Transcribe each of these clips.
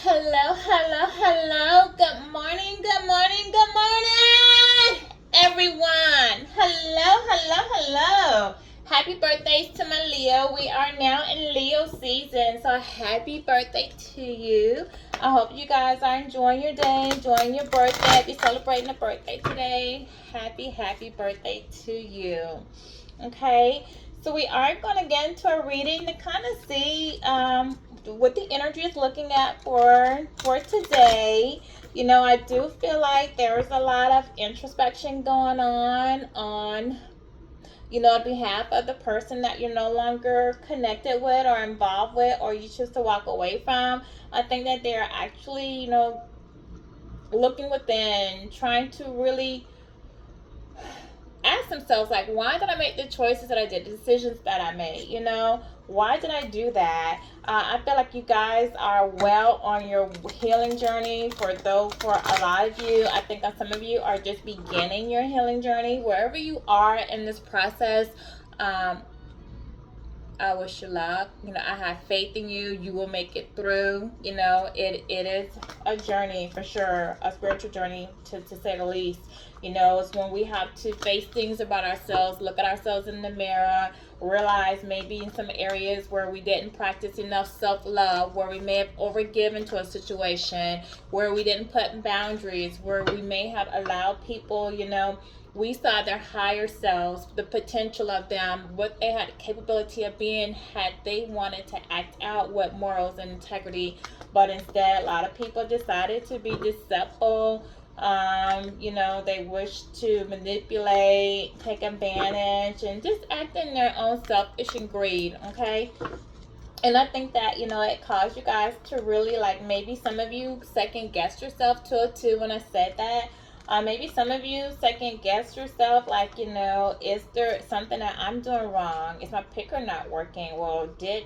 Hello, hello, hello. Good morning, good morning, good morning, everyone. Hello, hello, hello. Happy birthdays to my Leo. We are now in Leo season, so happy birthday to you. I hope you guys are enjoying your day, enjoying your birthday. If you're celebrating a birthday today, happy birthday to you. Okay, so we are going to get into a reading to kind of see what the energy is looking at for today. I do feel like there's a lot of introspection going on on behalf of the person that you're no longer connected with or involved with, or you choose to walk away from. I think that they're actually, looking within, trying to really ask themselves, like, why did I make the choices that I did, the decisions that I made? Why did I do that? I feel like you guys are well on your healing journey. For a lot of you, I think that some of you are just beginning your healing journey. Wherever you are in this process, I wish you luck. I have faith in you. You will make it through. It is a journey for sure, a spiritual journey to say the least. It's when we have to face things about ourselves, look at ourselves in the mirror, realize maybe in some areas where we didn't practice enough self-love, where we may have overgiven to a situation, where we didn't put boundaries, where we may have allowed people, we saw their higher selves, the potential of them, what they had the capability of being had they wanted to act out with morals and integrity. But instead, a lot of people decided to be deceitful. They wish to manipulate, take advantage, and just act in their own selfish and greed, okay? And I think that, it caused you guys to really, like, maybe some of you second guessed yourself to it too when I said that. Maybe some of you second guessed yourself, like, is there something that I'm doing wrong? Is my picker not working? Well, this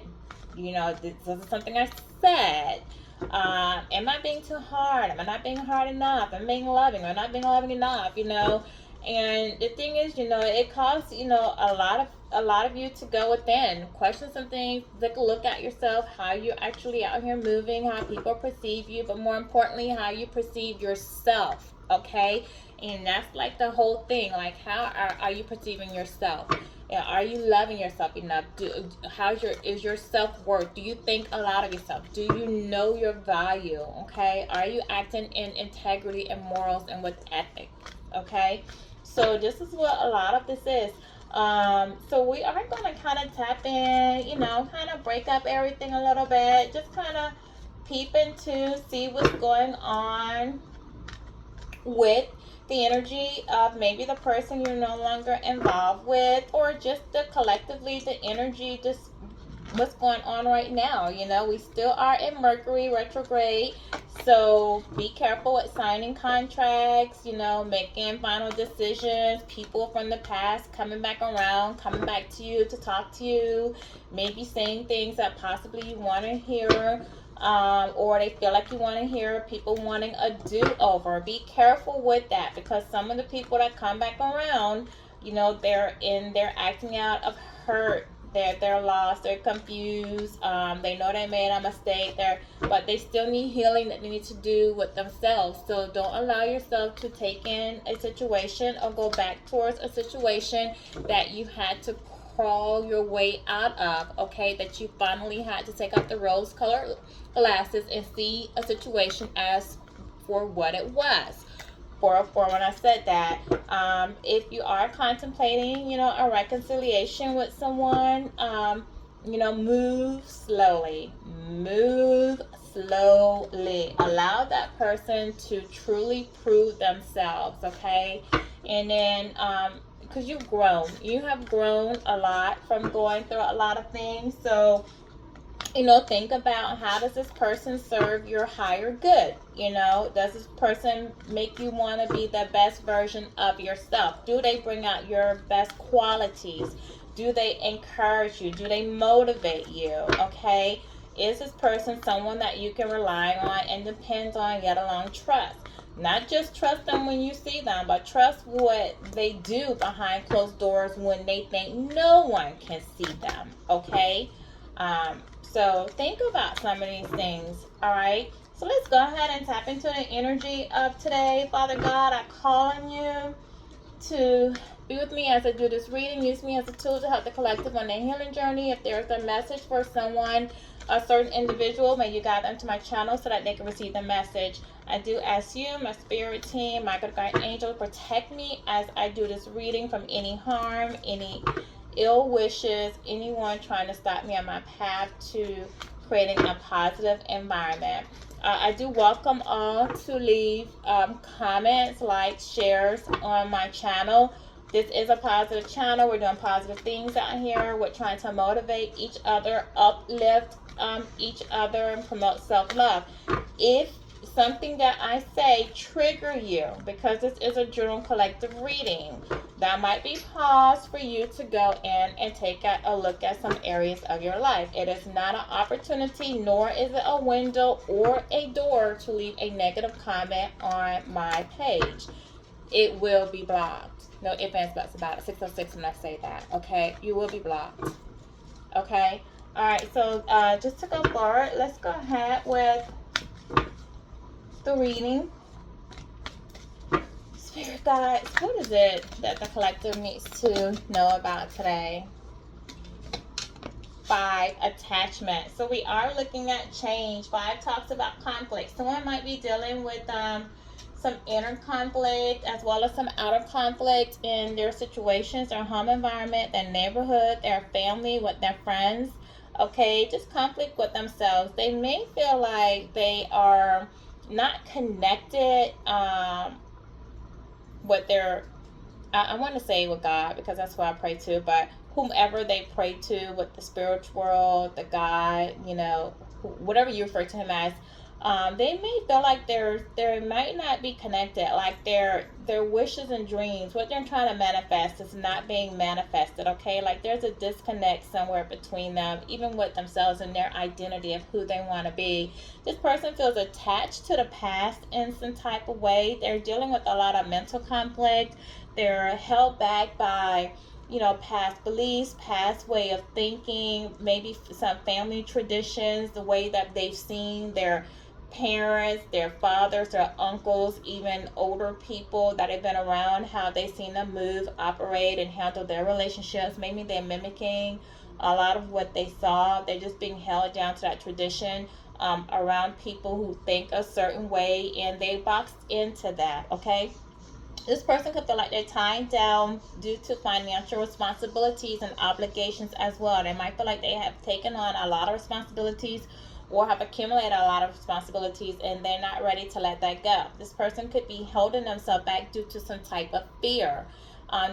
is something I said. Am I being too hard? Am I not being hard enough? Am I being loving? Am I not being loving enough? And the thing is, it costs, a lot of you to go within, question some things, take a look at yourself, how you're actually out here moving, how people perceive you, but more importantly, how you perceive yourself. Okay, and that's like the whole thing. Like, how are you perceiving yourself? Are you loving yourself enough? Is your self-worth? Do you think a lot of yourself? Do you know your value? Okay, are you acting in integrity and morals and with ethics? Okay, so this is what a lot of this is. So we are going to kind of tap in, kind of break up everything a little bit, just kind of peep into, see what's going on with the energy of maybe the person you're no longer involved with, or just collectively the energy, just what's going on right now. We still are in Mercury retrograde, so be careful with signing contracts, making final decisions. People from the past coming back around, coming back to you to talk to you, maybe saying things that possibly you want to hear, or they feel like you want to hear. People wanting a do-over. Be careful with that, because some of the people that come back around, they're acting out of hurt. They're lost, they're confused, they know they made a mistake there, but they still need healing that they need to do with themselves. So don't allow yourself to take in a situation or go back towards a situation that you had to crawl your way out of, okay? That you finally had to take off the rose colored glasses and see a situation as for what it was. 404 when I said that. If you are contemplating, a reconciliation with someone, move slowly. Move slowly. Allow that person to truly prove themselves, okay? And then, because you have grown a lot from going through a lot of things. So, think about, how does this person serve your higher good? Does this person make you want to be the best version of yourself? Do they bring out your best qualities? Do they encourage you? Do they motivate you? Okay, is this person someone that you can rely on and depend on, get along, trust? Not just trust them when you see them, but trust what they do behind closed doors when they think no one can see them. Okay, So think about some of these things, all right? So let's go ahead and tap into the energy of today. Father God, I call on you to be with me as I do this reading. Use me as a tool to help the collective on their healing journey. If there's a message for someone, a certain individual, may you guide them to my channel so that they can receive the message. I do ask you, my spirit team, my good guide angel, protect me as I do this reading from any harm, any ill wishes, anyone trying to stop me on my path to creating a positive environment. I do welcome all to leave comments, likes, shares on my channel. This is a positive channel. We're doing positive things out here. We're trying to motivate each other, uplift each other, and promote self-love. If something that I say trigger you, because this is a general collective reading, that might be pause for you to go in and take a look at some areas of your life. It is not an opportunity, nor is it a window or a door to leave a negative comment on my page. It will be blocked. No ifs, ands, buts about it. 606 when I say that, okay? You will be blocked, okay? All right, so just to go forward, let's go ahead with the reading. Spirit guides, what is it that the collective needs to know about today? 5, attachment. So we are looking at change. 5 talks about conflict. Someone might be dealing with some inner conflict as well as some outer conflict in their situations, their home environment, their neighborhood, their family, with their friends. Okay, just conflict with themselves. They may feel like they are not connected with their, I want to say with God, because that's who I pray to, but whomever they pray to, with the spiritual world, the God, you know, whatever you refer to him as, they may feel like they might not be connected, like their wishes and dreams, what they're trying to manifest is not being manifested, okay? Like there's a disconnect somewhere between them, even with themselves and their identity of who they want to be. This person feels attached to the past in some type of way. They're dealing with a lot of mental conflict. They're held back by, you know, past beliefs, past way of thinking, maybe some family traditions, the way that they've seen their parents, their fathers, their uncles, even older people that have been around, how they've seen them move, operate, and handle their relationships. Maybe they're mimicking a lot of what they saw. They're just being held down to that tradition around people who think a certain way, and they boxed into that, okay? This person could feel like they're tied down due to financial responsibilities and obligations as well. They might feel like they have taken on a lot of responsibilities or have accumulated a lot of responsibilities and they're not ready to let that go. This person could be holding themselves back due to some type of fear.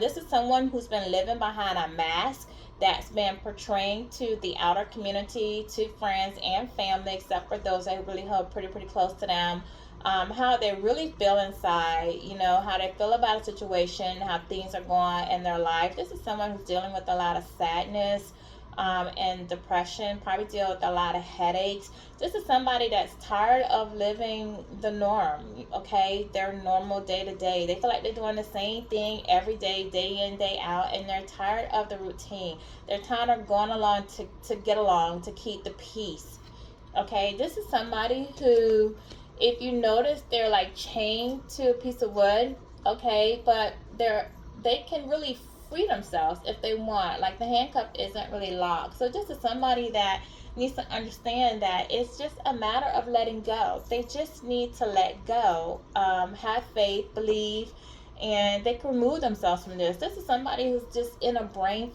This is someone who's been living behind a mask that's been portraying to the outer community, to friends and family, except for those that really hold pretty close to them. How they really feel inside, you know, how they feel about a situation, how things are going in their life. This is someone who's dealing with a lot of sadness and depression, probably deal with a lot of headaches. This is somebody that's tired of living the norm, okay, their normal day to day. They feel like they're doing the same thing every day, day in, day out, and they're tired of the routine. They're tired of going along to get along, to keep the peace, okay? This is somebody who, if you notice, they're like chained to a piece of wood, okay, but they can really free themselves if they want. Like the handcuff isn't really locked. So this is somebody that needs to understand that it's just a matter of letting go. They just need to let go, have faith, believe, and they can remove themselves from this. This is somebody who's just in a brain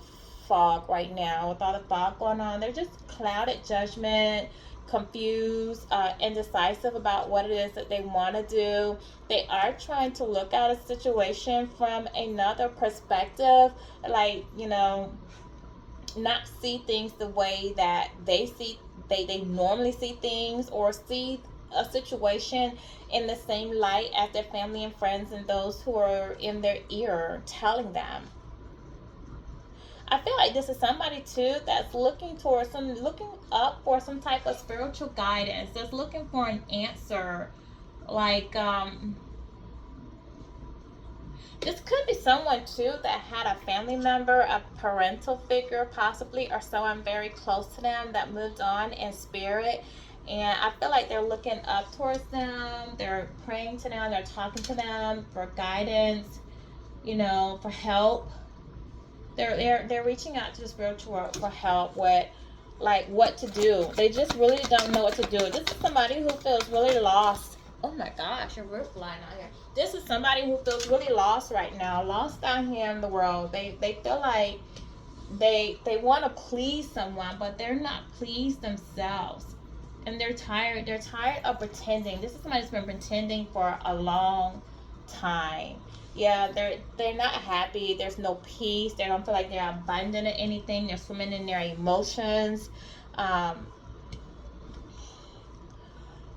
fog right now with all the fog going on. They're just clouded judgment, confused, indecisive about what it is that they want to do. They are trying to look at a situation from another perspective, like, you know, not see things the way that they normally see things, or see a situation in the same light as their family and friends and those who are in their ear telling them. I feel like this is somebody too that's looking up for some type of spiritual guidance, that's looking for an answer, like This could be someone too that had a family member, a parental figure possibly, or someone very close to them that moved on in spirit. And I feel like they're looking up towards them, they're praying to them, they're talking to them for guidance, for help. They're reaching out to the spiritual world for help with like what to do. They just really don't know what to do. This is somebody who feels really lost. Oh my gosh, a roof flying out here. This is somebody who feels really lost right now, lost down here in the world. They feel like they want to please someone, but they're not pleased themselves. And they're tired. They're tired of pretending. This is somebody who's been pretending for a long time. Yeah, they're not happy. There's no peace. They don't feel like they're abundant in anything. They're swimming in their emotions. Um,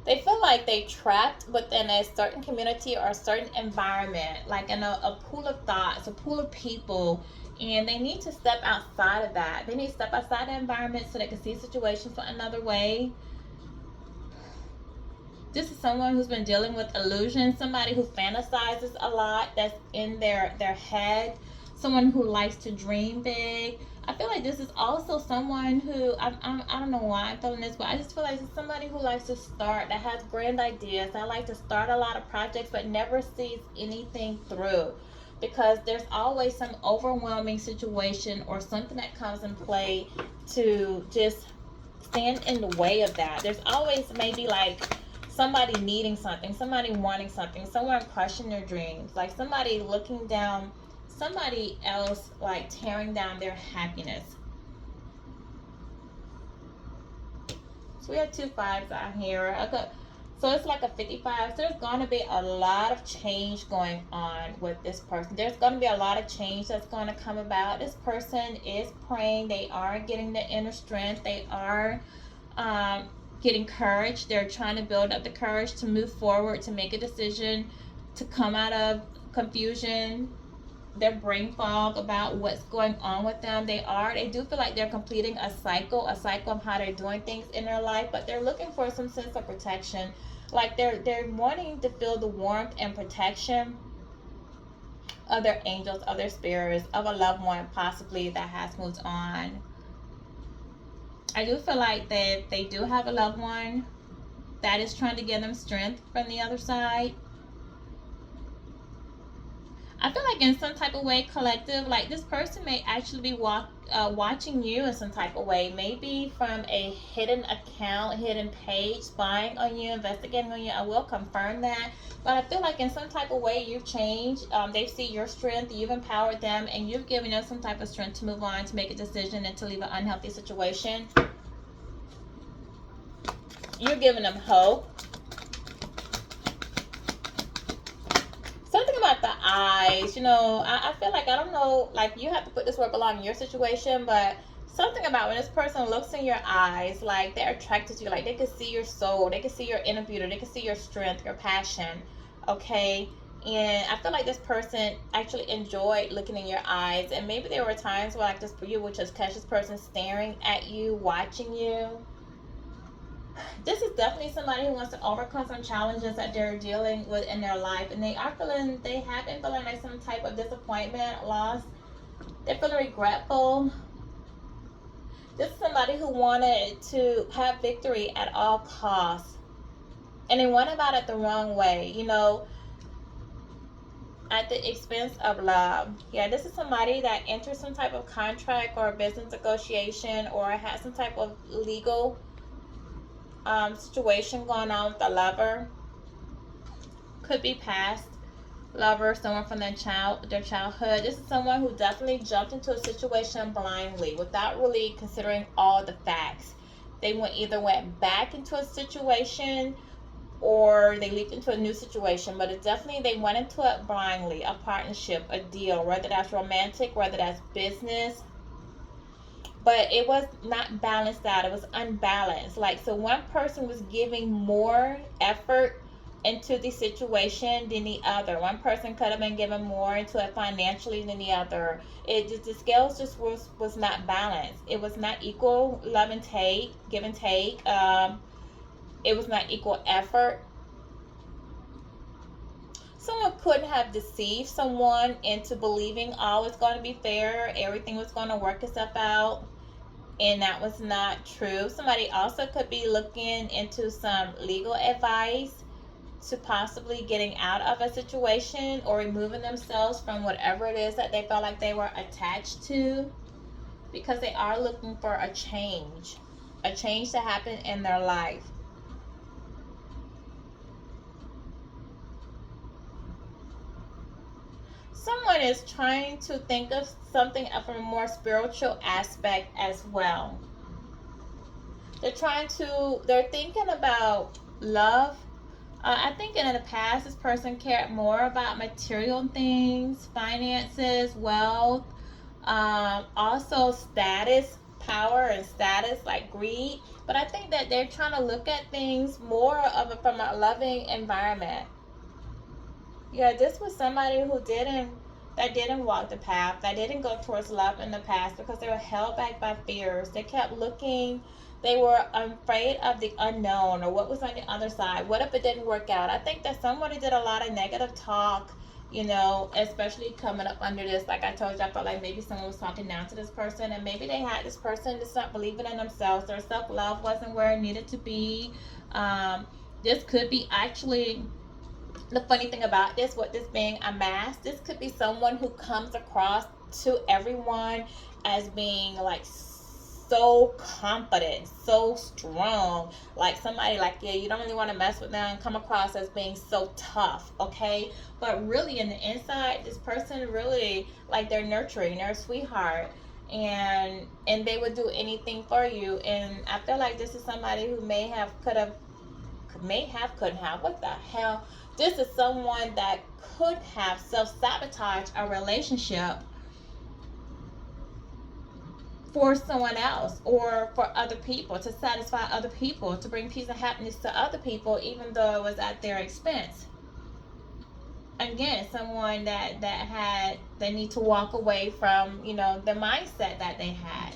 they feel like they trapped within a certain community or a certain environment, like in a pool of thoughts, a pool of people, and they need to step outside of that. They need to step outside the environment so they can see situations from another way. This is someone who's been dealing with illusions, somebody who fantasizes a lot, that's in their head, someone who likes to dream big. I feel like this is also someone who, I don't know why I'm feeling this, but I just feel like it's somebody who likes to start, that has grand ideas, that like to start a lot of projects, but never sees anything through. Because there's always some overwhelming situation or something that comes in play to just stand in the way of that. There's always maybe like somebody needing something, somebody wanting something, someone crushing their dreams, like somebody looking down somebody else, like tearing down their happiness. So we have 2 5s out here. Okay. So it's like a 55. So there's going to be a lot of change going on with this person. There's going to be a lot of change that's going to come about. This person is praying. They are getting the inner strength. They are getting courage. They're trying to build up the courage to move forward, to make a decision, to come out of confusion, their brain fog about what's going on with them. They do feel like they're completing a cycle of how they're doing things in their life, but they're looking for some sense of protection. Like they're wanting to feel the warmth and protection of their angels, of their spirits, of a loved one possibly that has moved on. I do feel like that they do have a loved one that is trying to give them strength from the other side. I feel like in some type of way, collective, like this person may actually be watching you in some type of way, maybe from a hidden account, hidden page, spying on you, investigating on you. I will confirm that. But I feel like in some type of way, you've changed. They see your strength, you've empowered them, and you've given them some type of strength to move on, to make a decision, and to leave an unhealthy situation. You're giving them hope. Something about the eyes, I feel like, I don't know, like you have to put this work along in your situation, but something about when this person looks in your eyes, like they're attracted to you, like they can see your soul, they can see your inner beauty, they can see your strength, your passion, okay? And I feel like this person actually enjoyed looking in your eyes, and maybe there were times where like this, you would just catch this person staring at you, watching you. This is definitely somebody who wants to overcome some challenges that they're dealing with in their life, and they have been feeling like some type of disappointment, loss. They're feeling regretful. This is somebody who wanted to have victory at all costs, and they went about it the wrong way, at the expense of love. Yeah, this is somebody that entered some type of contract or business negotiation, or has some type of legal situation going on with a lover. Could be past lover, someone from their childhood. This is someone who definitely jumped into a situation blindly without really considering all the facts. They either went back into a situation or they leaped into a new situation, but it definitely, they went into it blindly. A partnership, a deal, whether that's romantic, whether that's business, but it was not balanced out. It was unbalanced. Like, so one person was giving more effort into the situation than the other. One person could have been giving more into it financially than the other. It just, the scales just was not balanced. It was not equal love and take, give and take. It was not equal effort. Someone could have deceived someone into believing all was going to be fair, everything was going to work itself out, and that was not true. Somebody also could be looking into some legal advice to possibly getting out of a situation or removing themselves from whatever it is that they felt like they were attached to, because they are looking for a change to happen in their life. Someone is trying to think of something of a more spiritual aspect as well. They're thinking about love. I think in the past, this person cared more about material things, finances, wealth, also status, power, and status, like greed. But I think that they're trying to look at things more of it from a loving environment. Yeah, this was somebody who didn't walk the path, that didn't go towards love in the past because they were held back by fears. They kept looking, they were afraid of the unknown or what was on the other side. What if it didn't work out? I think that somebody did a lot of negative talk, especially coming up under this. Like I told you, I felt like maybe someone was talking down to this person, and maybe they had this person to start believing in themselves. Their self love wasn't where it needed to be. This could be actually the funny thing about this, with this being a mask, this could be someone who comes across to everyone as being like so confident, so strong, like somebody like, yeah, you don't really want to mess with them, come across as being so tough, okay? But really in the inside, this person really, like, they're nurturing, they're a sweetheart, and they would do anything for you. And I feel like this is somebody who couldn't have, what the hell? This is someone that could have self-sabotaged a relationship for someone else or for other people, to satisfy other people, to bring peace and happiness to other people, even though it was at their expense. Again, someone that had, they need to walk away from, the mindset that they had,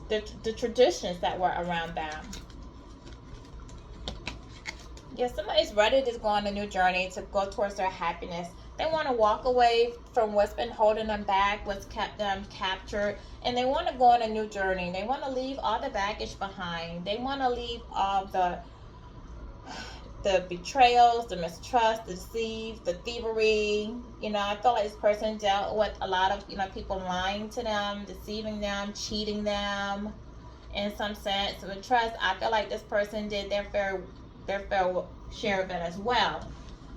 the traditions that were around them. Yeah, somebody's ready to go on a new journey, to go towards their happiness. They want to walk away from what's been holding them back, what's kept them captured, and they want to go on a new journey. They want to leave all the baggage behind. They want to leave all the betrayals, the mistrust, the deceit, the thievery. I feel like this person dealt with a lot of, people lying to them, deceiving them, cheating them in some sense. With trust, I feel like this person did their fair share of it as well.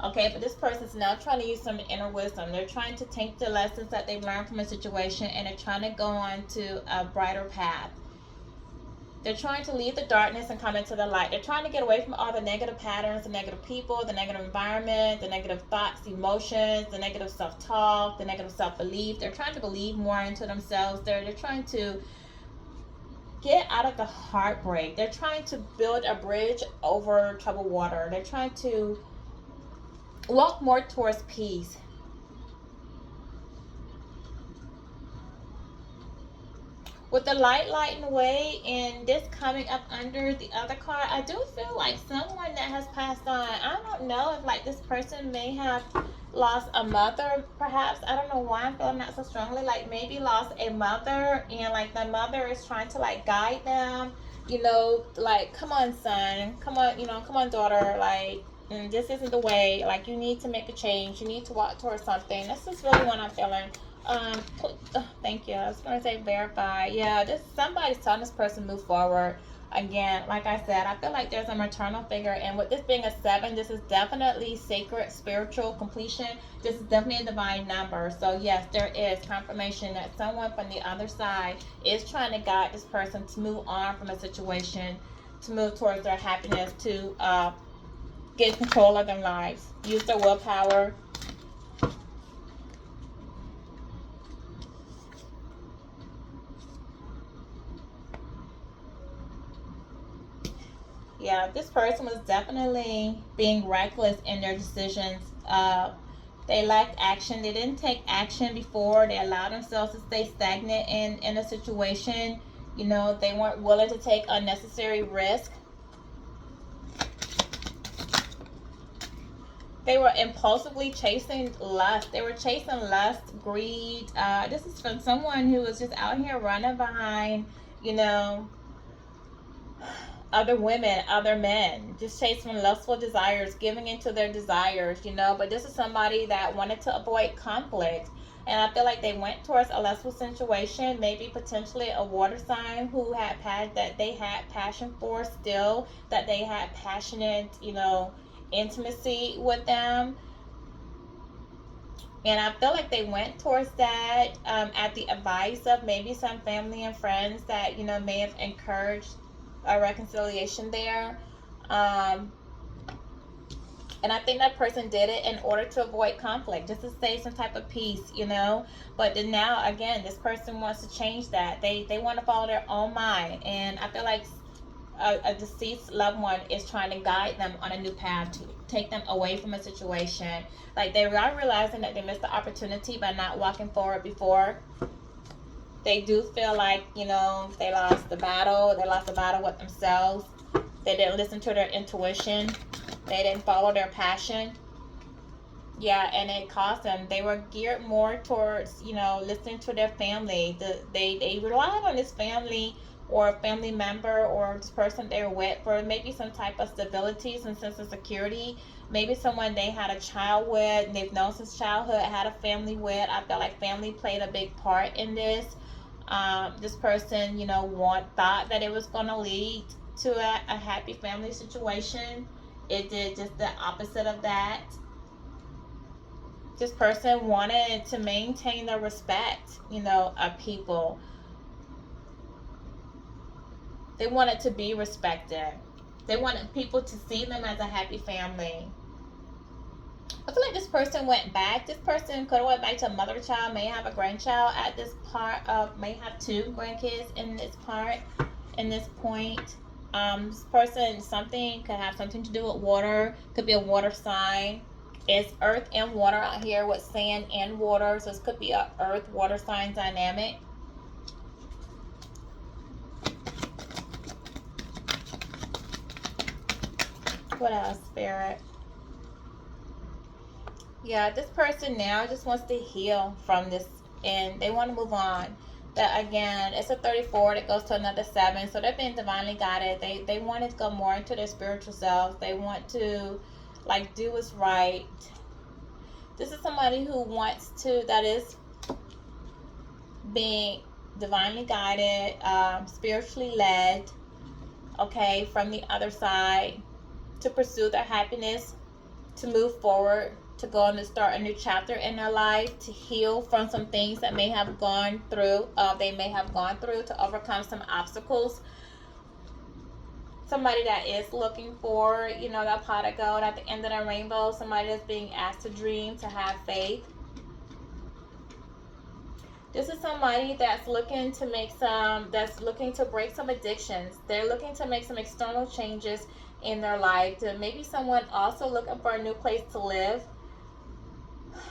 Okay, but this person's now trying to use some inner wisdom. They're trying to take the lessons that they've learned from a situation, and they're trying to go on to a brighter path. They're trying to leave the darkness and come into the light. They're trying to get away from all the negative patterns, the negative people, the negative environment, the negative thoughts, emotions, the negative self-talk, the negative self-belief. They're trying to believe more into themselves. They're trying to get out of the heartbreak. They're trying to build a bridge over troubled water. They're trying to walk more towards peace. With the light lighting away and this coming up under the other card, I do feel like someone that has passed on. I don't know if, like, this person may have lost a mother, perhaps. I don't know why I'm feeling that so strongly. Like, maybe lost a mother, and like the mother is trying to like guide them, like, come on son, come on, come on daughter, like, this isn't the way, like, you need to make a change, you need to walk towards something. This is really what I'm feeling. Thank you. I was going to say verify. Yeah, this, somebody's telling this person move forward. Again, like I said, I feel like there's a maternal figure, and with this being a 7, this is definitely sacred, spiritual completion. This is definitely a divine number. So yes, there is confirmation that someone from the other side is trying to guide this person to move on from a situation, to move towards their happiness, to get control of their lives, use their willpower. Yeah, this person was definitely being reckless in their decisions. They lacked action. They didn't take action before. They allowed themselves to stay stagnant in a situation. They weren't willing to take unnecessary risk. They were impulsively chasing lust. They were chasing lust, greed. This is from someone who was just out here running behind, you know, other women, other men, just chasing lustful desires, giving into their desires, you know. But this is somebody that wanted to avoid conflict. And I feel like they went towards a lustful situation, maybe potentially a water sign who had that they had passion for still, that they had passionate, you know, intimacy with them. And I feel like they went towards that at the advice of maybe some family and friends that, you know, may have encouraged a reconciliation there. Um, and I think that person did it in order to avoid conflict, just to save some type of peace, you know. But then now, again, this person wants to change that. They want to follow their own mind. And I feel like a deceased loved one is trying to guide them on a new path to take them away from a situation. Like they are realizing that they missed the opportunity by not walking forward before. They do feel like, you know, they lost the battle. They lost the battle with themselves. They didn't listen to their intuition. They didn't follow their passion. Yeah, and it cost them. They were geared more towards, you know, listening to their family. They relied on this family or a family member or this person they're with for maybe some type of stability, some sense of security. Maybe someone they had a child with, and they've known since childhood, had a family with. I feel like family played a big part in this. This person, you know, thought that it was going to lead to a happy family situation. It did just the opposite of that. This person wanted to maintain the respect, you know, of people. They wanted to be respected. They wanted people to see them as a happy family. I feel like this person went back. This person could have went back to a mother child, may have a grandchild at this part of, may have two grandkids in this part, in this point. This person, something could have something to do with water. Could be a water sign. It's earth and water out here with sand and water. So this could be a earth water sign dynamic. What else, Spirit? Yeah, this person now just wants to heal from this and they want to move on. That again, it's a 34 that goes to another 7. So they're being divinely guided. They want to go more into their spiritual selves. They want to like do what's right. This is somebody who wants to, that is being divinely guided, spiritually led, okay, from the other side, to pursue their happiness, to move forward, to go and to start a new chapter in their life, to heal from some things that may have gone through, they may have gone through, to overcome some obstacles. Somebody that is looking for, you know, that pot of gold at the end of the rainbow. Somebody that's being asked to dream, to have faith. This is somebody that's looking to make some, that's looking to break some addictions. They're looking to make some external changes in their life. To maybe someone also looking for a new place to live.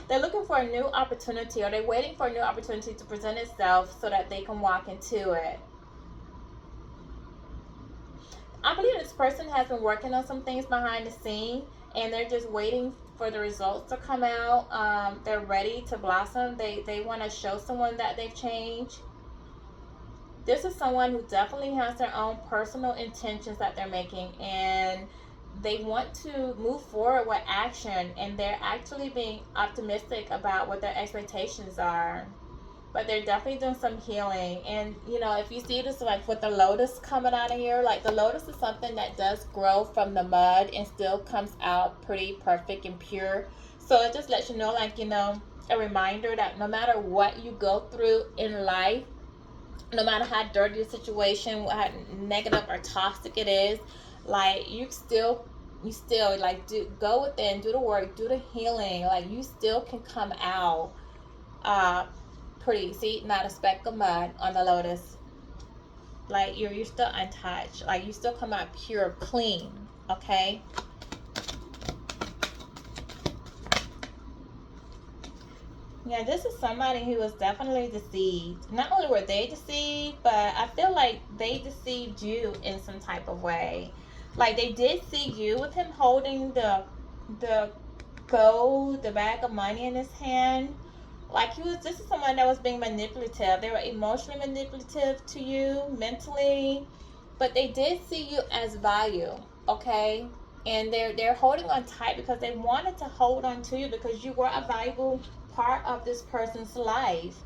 They're looking for a new opportunity, or they're waiting for a new opportunity to present itself so that they can walk into it. I believe this person has been working on some things behind the scene, and they're just waiting for the results to come out. They're ready to blossom. They want to show someone that they've changed. This is someone who definitely has their own personal intentions that they're making, and they want to move forward with action, and they're actually being optimistic about what their expectations are. But they're definitely doing some healing. And you know, if you see this like with the lotus coming out of here, like the lotus is something that does grow from the mud and still comes out pretty perfect and pure. So it just lets you know, like, you know, a reminder that no matter what you go through in life, no matter how dirty the situation, how negative or toxic it is, like you still like go within, do the work, do the healing. Like you still can come out pretty. See, not a speck of mud on the lotus. Like you're still untouched. Like you still come out pure, clean. Okay. Yeah, this is somebody who was definitely deceived. Not only were they deceived, but I feel like they deceived you in some type of way. Like they did see you with him holding the gold, the bag of money in his hand. Like this is someone that was being manipulative. They were emotionally manipulative to you, mentally, but they did see you as value, okay? And they're holding on tight because they wanted to hold on to you because you were a valuable part of this person's life.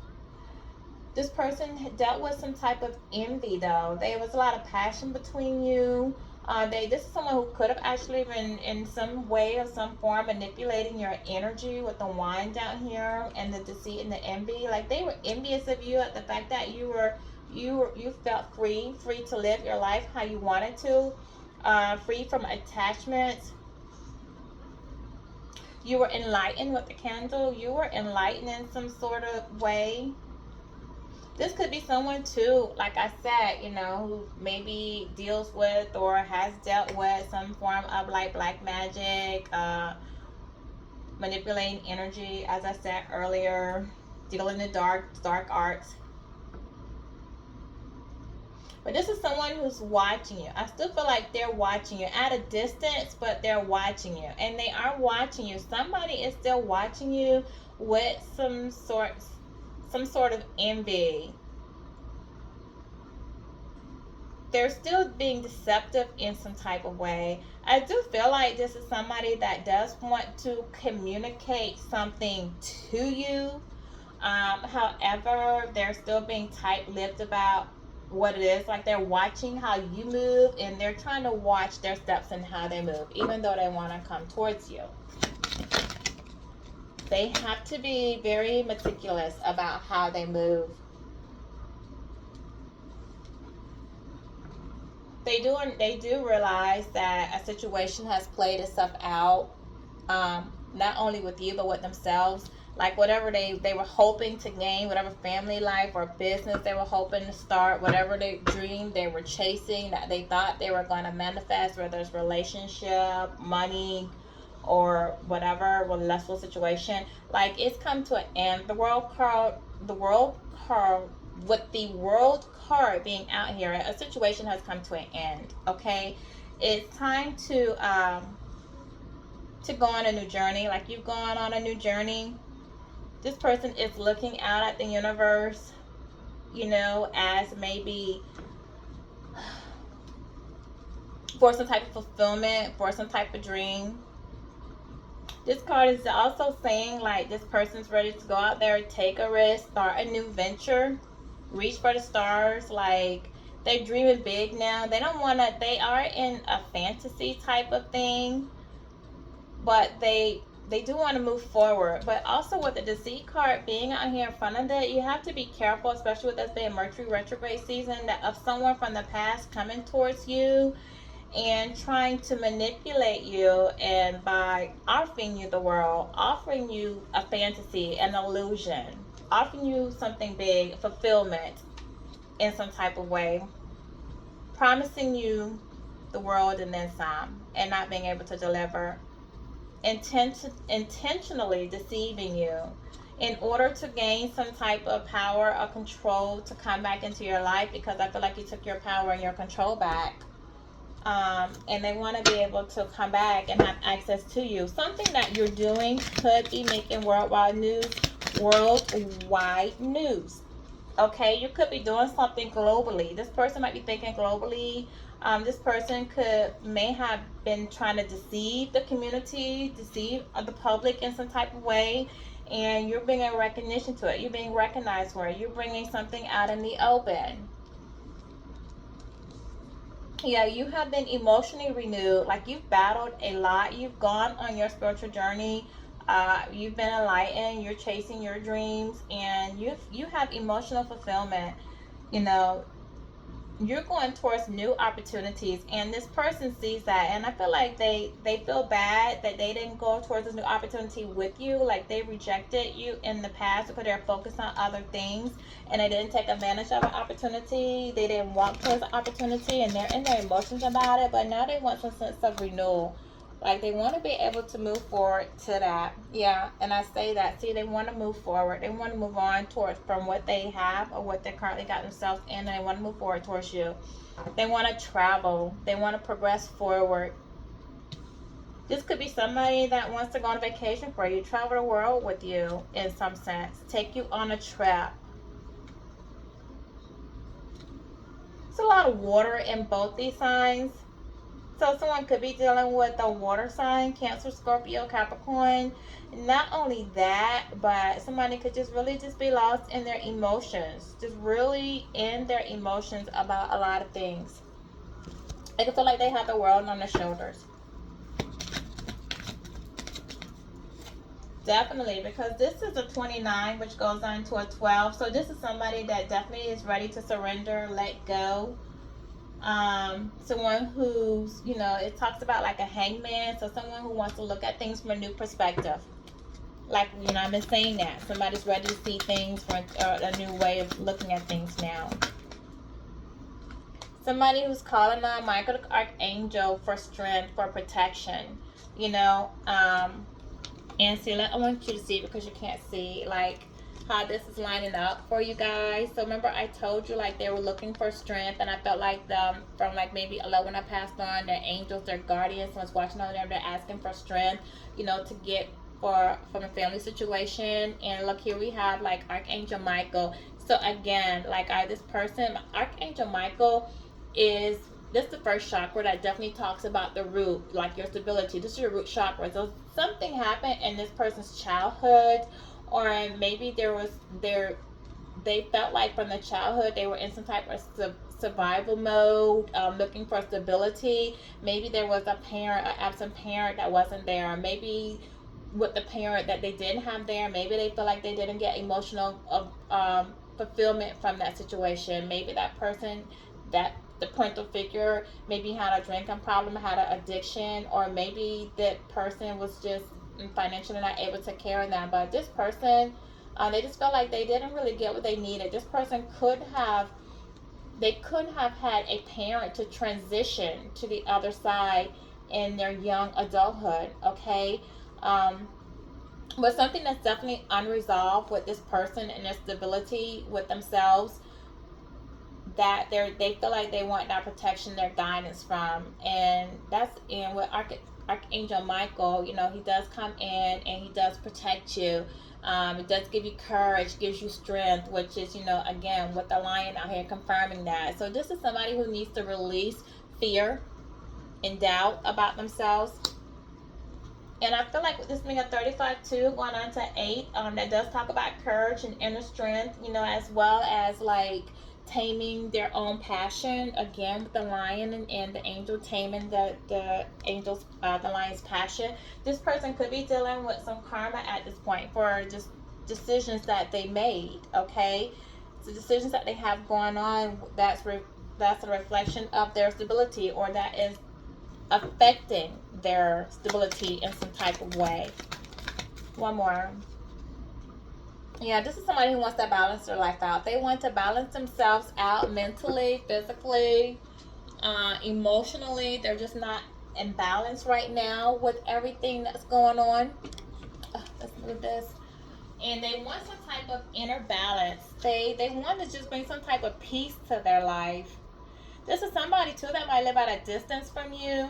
This person dealt with some type of envy, though. There was a lot of passion between you. This is someone who could have actually been in some way or some form manipulating your energy with the wine down here and the deceit and the envy. Like they were envious of you at the fact that you felt free to live your life how you wanted to, free from attachments. You were enlightened with the candle. You were enlightened in some sort of way. This could be someone too, like I said, who maybe deals with or has dealt with some form of like black magic, manipulating energy, as I said earlier, dealing in dark arts. But this is someone who's watching you. I still feel like they're watching you at a distance, but they're watching you. And they are watching you. Somebody is still watching you with some sort of envy. They're still being deceptive in some type of way. I do feel like this is somebody that does want to communicate something to you. However, they're still being tight-lipped about what it is. Like they're watching how you move and they're trying to watch their steps and how they move, even though they want to come towards you. They have to be very meticulous about how they move. They do realize that a situation has played itself out, not only with you but with themselves. Like whatever they were hoping to gain, whatever family life or business they were hoping to start, whatever they dream they were chasing, that they thought they were going to manifest, whether it's relationship, money, or whatever, a lustful situation, like it's come to an end. The world card, with the world card being out here, a situation has come to an end. Okay, it's time to go on a new journey. Like you've gone on a new journey. This person is looking out at the universe, as maybe for some type of fulfillment, for some type of dream. This card is also saying like this person's ready to go out there, take a risk, start a new venture, reach for the stars. Like they're dreaming big now. They are in a fantasy type of thing, but they do want to move forward. But also with the deceit card being out here in front of that, you have to be careful, especially with us being Mercury retrograde season, that of someone from the past coming towards you and trying to manipulate you, and by offering you the world, offering you a fantasy, an illusion, offering you something big, fulfillment in some type of way, promising you the world and then some, and not being able to deliver, intentionally deceiving you in order to gain some type of power or control to come back into your life, because I feel like you took your power and your control back. And they want to be able to come back and have access to you. Something that you're doing could be making worldwide news. Okay, you could be doing something globally. This person might be thinking globally. This person may have been trying to deceive the community, deceive the public in some type of way, and you're bringing recognition to it. You're being recognized for it. You're bringing something out in the open. Yeah, you have been emotionally renewed. Like you've battled a lot. You've gone on your spiritual journey. You've been enlightened. You're chasing your dreams, and you have emotional fulfillment. You know, you're going towards new opportunities, and this person sees that, and I feel like they feel bad that they didn't go towards this new opportunity with you. Like they rejected you in the past because they're focused on other things, and they didn't take advantage of an opportunity. They didn't walk towards the opportunity, and they're in their emotions about it. But now they want some sense of renewal. Like they want to be able to move forward to that. Yeah, and I say that. See, they want to move forward. They want to move on towards from what they have or what they currently got themselves in, and they want to move forward towards you. They want to travel. They want to progress forward. This could be somebody that wants to go on vacation for you, travel the world with you in some sense, take you on a trip. It's a lot of water in both these signs. So someone could be dealing with a water sign, Cancer, Scorpio, Capricorn. Not only that, but somebody could just really just be lost in their emotions. Just really in their emotions about a lot of things. They can feel like they have the world on their shoulders. Definitely, because this is a 29, which goes on to a 12. So this is somebody that definitely is ready to surrender, let go. Someone who's, you know, it talks about like a hangman. So someone who wants to look at things from a new perspective. Like, you know, I've been saying that. Somebody's ready to see things from a new way of looking at things now. Somebody who's calling on Michael the Archangel for strength, for protection. You know, and see, I want you to see, because you can't see, like, how this is lining up for you guys. So remember I told you, like, they were looking for strength, and I felt like them from, like, maybe a when I passed on, their angels, their guardians, someone's watching over them, they're asking for strength, you know, to get from a family situation. And look, here we have, like, Archangel Michael. So again, like, this person, Archangel Michael, is this is the first chakra that definitely talks about the root, like your stability. This is your root chakra. So something happened in this person's childhood, or maybe they felt like from the childhood they were in some type of survival mode, looking for stability. Maybe there was a parent, an absent parent that wasn't there. Maybe with the parent that they didn't have there, maybe they feel like they didn't get emotional fulfillment from that situation. Maybe that person, that the parental figure, maybe had a drinking problem, had an addiction, or maybe that person was just financially not able to take care of them. But this person, they just felt like they didn't really get what they needed. This person could have had a parent to transition to the other side in their young adulthood. Okay. But something that's definitely unresolved with this person and their stability with themselves, that they feel like they want that protection, their guidance from. And that's in with Archangel Michael. You know, he does come in and he does protect you. It does give you courage, gives you strength, which is, you know, again, with the lion out here confirming that. So this is somebody who needs to release fear and doubt about themselves. And I feel like with this being a 35-2 going on to 8, that does talk about courage and inner strength, you know, as well as like taming their own passion. Again, with the lion and the angel taming the angel's the lion's passion. This person could be dealing with some karma at this point for just decisions that they made. Okay, so decisions that they have going on, that's a reflection of their stability, or that is affecting their stability in some type of way. One more. Yeah, this is somebody who wants to balance their life out. They want to balance themselves out mentally, physically, emotionally. They're just not in balance right now with everything that's going on. Let's move this. And they want some type of inner balance. They want to just bring some type of peace to their life. This is somebody too that might live at a distance from you.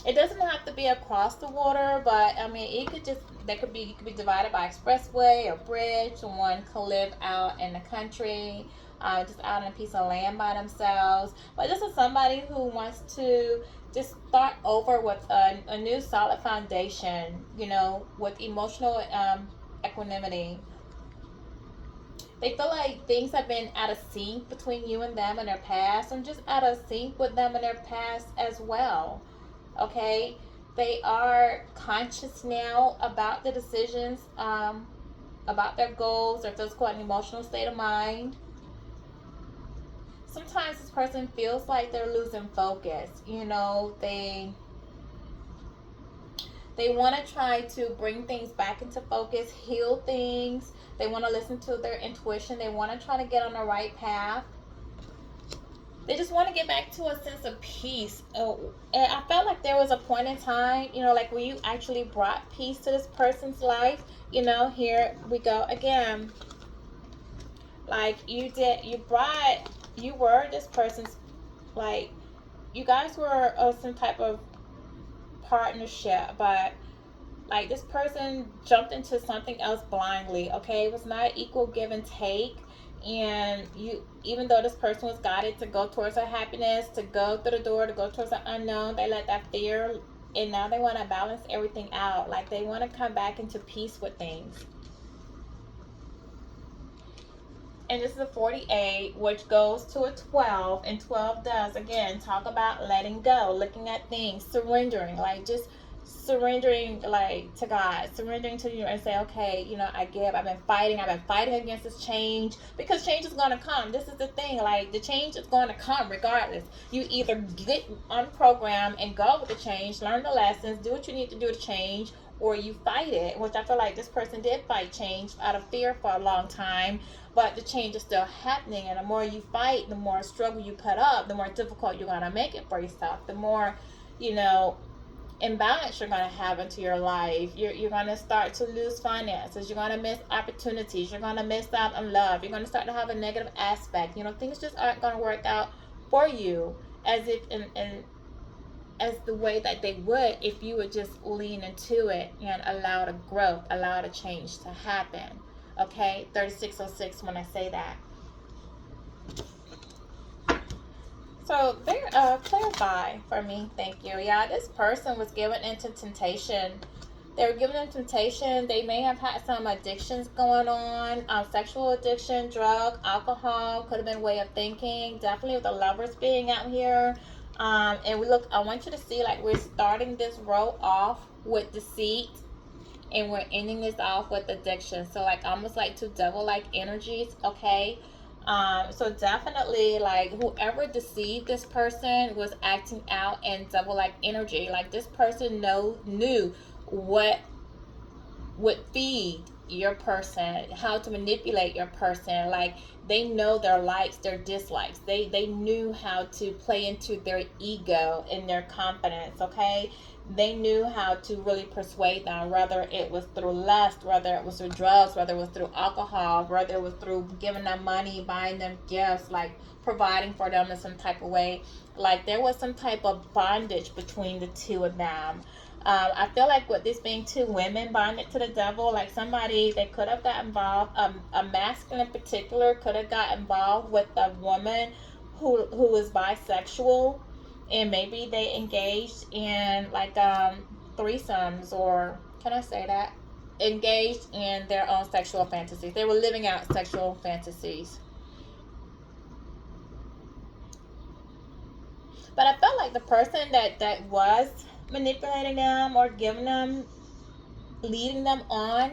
It doesn't have to be across the water, but I mean, it could just, you could be divided by expressway or bridge. Someone could live out in the country, just out on a piece of land by themselves. But this is somebody who wants to just start over with a new solid foundation, you know, with emotional equanimity. They feel like things have been out of sync between you and them in their past, and just out of sync with them in their past as well. Okay, they are conscious now about the decisions, about their goals, their physical and emotional state of mind. Sometimes this person feels like they're losing focus. You know, they want to try to bring things back into focus, heal things. They want to listen to their intuition. They want to try to get on the right path. They just want to get back to a sense of peace. Oh, and I felt like there was a point in time, you know, like where you actually brought peace to this person's life. You know, here we go again. Like you were this person's, like, you guys were some type of partnership, but like this person jumped into something else blindly. Okay, it was not equal give and take. And you, even though this person was guided to go towards her happiness, to go through the door, to go towards the unknown, they let that fear, and now they want to balance everything out. Like they want to come back into peace with things. And this is a 48, which goes to a 12, and 12 does again talk about letting go, looking at things, surrendering, like just surrendering, like to God, surrendering to you, and say, okay, you know, I give. I've been fighting against this change, because change is going to come. This is the thing, like the change is going to come regardless. You either get on program and go with the change, learn the lessons, do what you need to do to change, or you fight it, which I feel like this person did fight change out of fear for a long time, but the change is still happening. And the more you fight, the more struggle you put up, the more difficult you're going to make it for yourself, the more, you know, imbalance you're going to have into your life. You're going to start to lose finances, you're going to miss opportunities, you're going to miss out on love, you're going to start to have a negative aspect. You know, things just aren't going to work out for you as if in as the way that they would if you would just lean into it and allow the growth, allow the change to happen. Okay, 3606 when I say that. So there, clarify for me, thank you. Yeah, this person was given into temptation. They were given into temptation. They may have had some addictions going on, sexual addiction, drug, alcohol, could have been way of thinking. Definitely with the lovers being out here. And we look, I want you to see like we're starting this row off with deceit, and we're ending this off with addiction. So like almost like two devil like energies, okay? So definitely like whoever deceived this person was acting out in devil like energy. Like this person knew what would feed your person, how to manipulate your person. Like they know their likes, their dislikes. They knew how to play into their ego and their confidence, okay? They knew how to really persuade them, whether it was through lust, whether it was through drugs, whether it was through alcohol, whether it was through giving them money, buying them gifts, like providing for them in some type of way. Like there was some type of bondage between the two of them. I feel like with this being two women bonded to the devil, like somebody, they could have got involved, a masculine in particular could have got involved with a woman who is bisexual, and maybe they engaged in like threesomes, or can I say that? Engaged in their own sexual fantasies. They were living out sexual fantasies. But I felt like the person that was manipulating them or giving them, leading them on,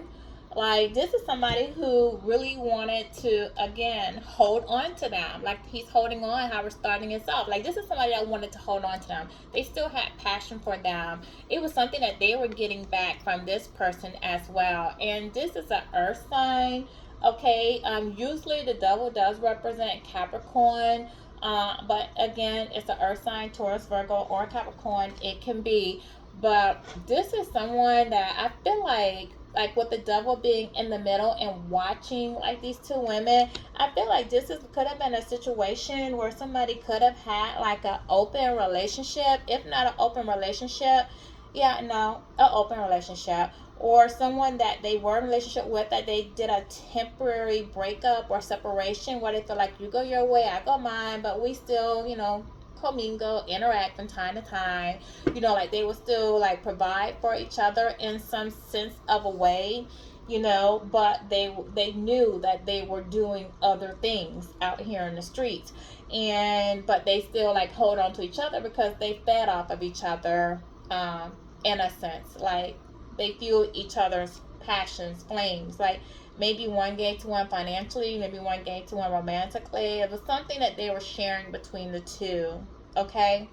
like this is somebody who really wanted to again hold on to them, like he's holding on how we're starting this off. Like this is somebody that wanted to hold on to them. They still had passion for them. It was something that they were getting back from this person as well. And this is an earth sign, okay? Usually the devil does represent Capricorn, but again, it's an earth sign, Taurus, Virgo, or Capricorn. It can be, but this is someone that I feel like with the devil being in the middle and watching like these two women, I feel like this is could have been a situation where somebody could have had like an open relationship, if not an open relationship, yeah, no, an open relationship, or someone that they were in a relationship with that they did a temporary breakup or separation where they feel like you go your way, I go mine, but we still, you know, commingle, interact from time to time. You know, like they will still like provide for each other in some sense of a way, you know, but they knew that they were doing other things out here in the streets. And but they still like hold on to each other because they fed off of each other, in a sense. Like they fuel each other's passions, flames. Like maybe one gave to one financially, maybe one gave to one romantically. It was something that they were sharing between the two. Okay?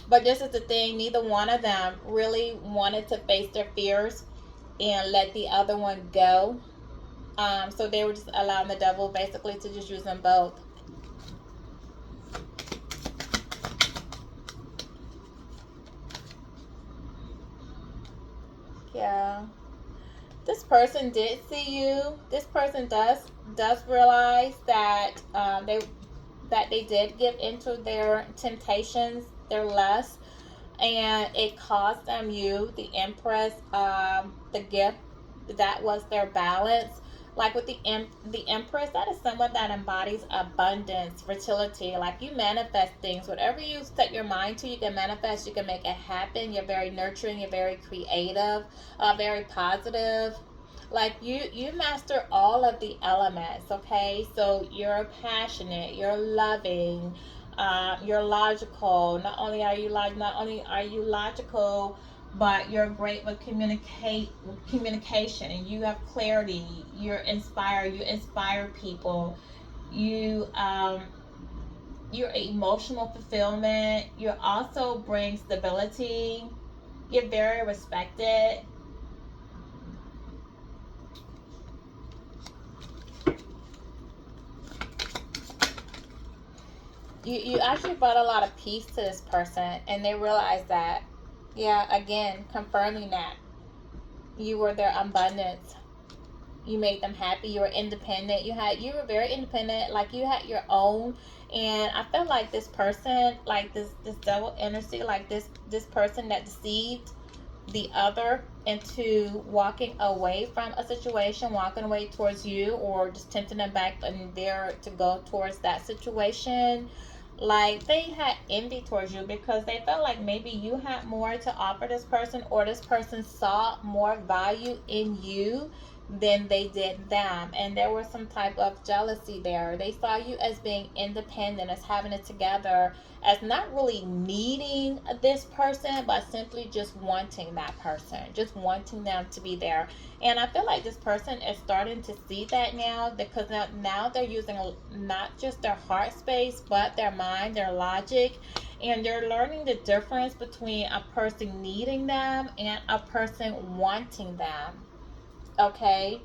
But this is the thing, neither one of them really wanted to face their fears and let the other one go. So they were just allowing the devil basically to just use them both. Yeah. This person did see you. This person does realize that they that they did give into their temptations, their lust, and it cost them you, the Empress, the gift that was their balance. Like with the Empress, that is someone that embodies abundance, fertility. Like you manifest things, whatever you set your mind to, you can manifest. You can make it happen. You're very nurturing. You're very creative. Very positive. Like you master all of the elements. Okay, so you're passionate. You're loving. You're logical. Not only are you logical, but you're great with communication, and you have clarity. You're inspired. You inspire people. You your emotional fulfillment. You also bring stability. You're very respected. You actually brought a lot of peace to this person, and they realize that. Yeah, again, confirming that you were their abundance. You made them happy. You were independent. You were very independent. Like you had your own. And I felt like this person, like this devil energy, like this person that deceived the other into walking away from a situation, walking away towards you, or just tempting them back and there to go towards that situation. Like they had envy towards you because they felt like maybe you had more to offer this person, or this person saw more value in you than they did them, and there was some type of jealousy there. They saw you as being independent, as having it together, as not really needing this person, but simply just wanting that person, just wanting them to be there. And I feel like this person is starting to see that now, because now they're using not just their heart space, but their mind, their logic, and they're learning the difference between a person needing them and a person wanting them. Okay.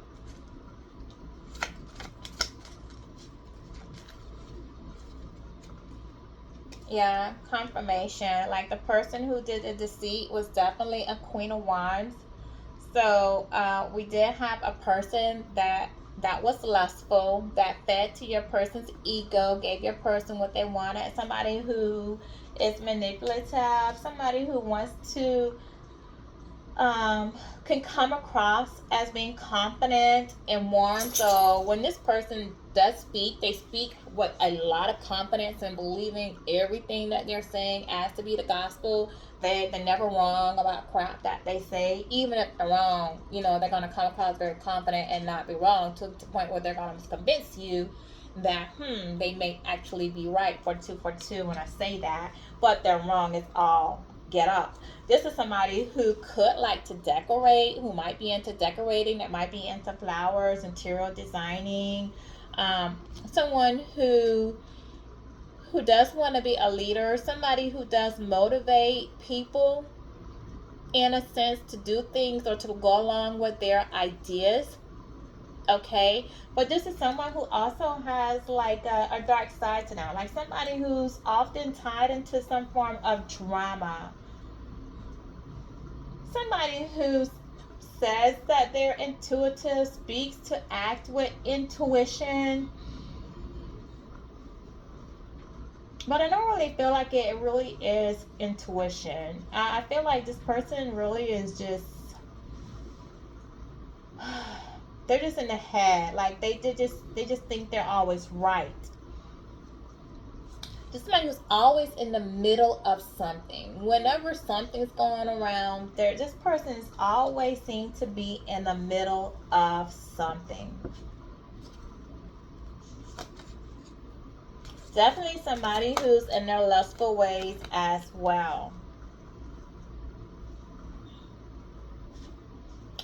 Yeah, confirmation. Like the person who did the deceit was definitely a Queen of Wands. So we did have a person that was lustful, that fed to your person's ego, gave your person what they wanted. Somebody who is manipulative, somebody who wants to can come across as being confident and warm. So when this person does speak, they speak with a lot of confidence and believing everything that they're saying as to be the gospel. They're never wrong about crap that they say. Even if they're wrong, they're going to come across very confident and not be wrong, to the point where they're going to convince you that they may actually be right for two when I say that, but they're wrong. It's all get up. This is somebody who could like to decorate, who might be into decorating, that might be into flowers, interior designing. Someone who does want to be a leader, somebody who does motivate people in a sense to do things or to go along with their ideas. Okay, but this is someone who also has like a dark side to them, like somebody who's often tied into some form of drama, somebody who says that they're intuitive, speaks to act with intuition, but I don't really feel like it really is intuition. I feel like this person really is just they're just in the head, like they just think they're always right. Just somebody who's always in the middle of something. Whenever something's going around, this person is always seem to be in the middle of something. Definitely somebody who's in their lustful ways as well.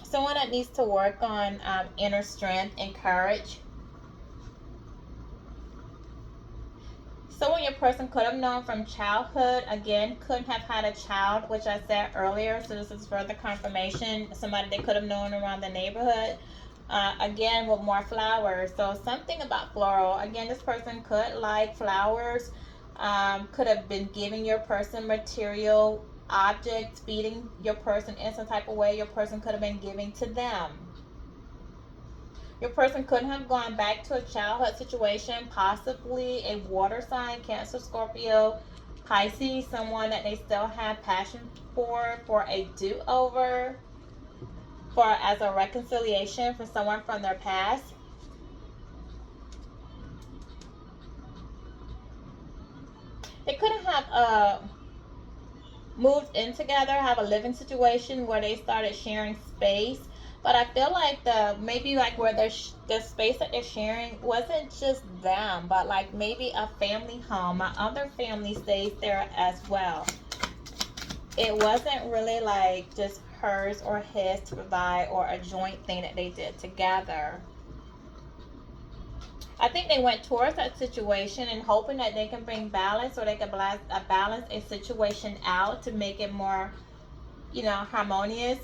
Someone that needs to work on inner strength and courage. Someone your person could have known from childhood, again, couldn't have had a child, which I said earlier, so this is further confirmation. Somebody they could have known around the neighborhood. Again, with more flowers. So something about floral. Again, this person could like flowers, could have been giving your person material objects, feeding your person in some type of way. Your person could have been giving to them. Your person could have gone back to a childhood situation, possibly a water sign, Cancer, Scorpio, Pisces, someone that they still have passion for a do-over, for as a reconciliation for someone from their past. They couldn't have moved in together, have a living situation where they started sharing space. But I feel like the maybe like where the space that they're sharing wasn't just them, but like maybe a family home. My other family stays there as well. It wasn't really like just hers or his to provide, or a joint thing that they did together. I think they went towards that situation and hoping that they can bring balance, or they can balance a situation out to make it more, harmonious.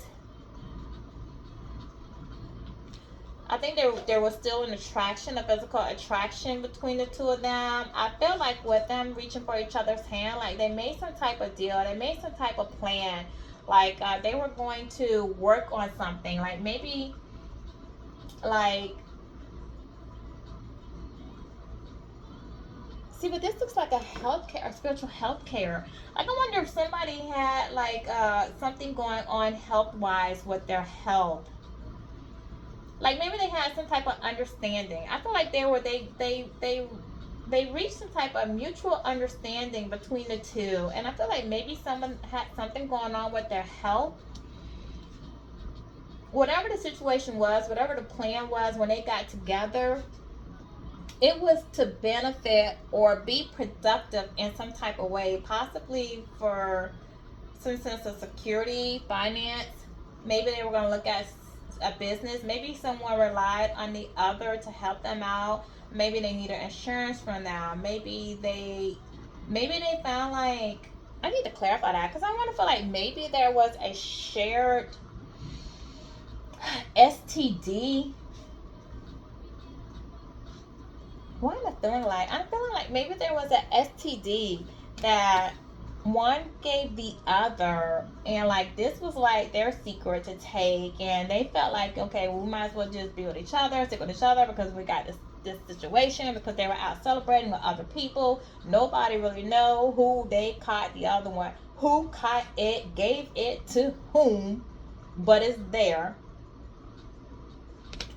I think there was still an attraction, a physical attraction between the two of them. I feel like with them reaching for each other's hand, like they made some type of deal, they made some type of plan, like they were going to work on something, like maybe like. See, but this looks like a healthcare, a spiritual healthcare. Like, I wonder if somebody had like something going on health wise with their health. Like maybe they had some type of understanding. I feel like they reached some type of mutual understanding between the two, and I feel like maybe someone had something going on with their health. Whatever the situation was, whatever the plan was when they got together, it was to benefit or be productive in some type of way, possibly for some sense of security, finance. Maybe they were going to look at a business. Maybe someone relied on the other to help them out. Maybe they needed insurance from them. Maybe they found like, I need to clarify that because I want to feel like maybe there was a shared STD. What am I feeling like? I'm feeling like maybe there was an STD that one gave the other, and like this was like their secret to take, and they felt like, okay, we might as well just be with each other, stick with each other because we got this situation, because they were out celebrating with other people. Nobody really know who they caught the other one, who caught it, gave it to whom, but it's there.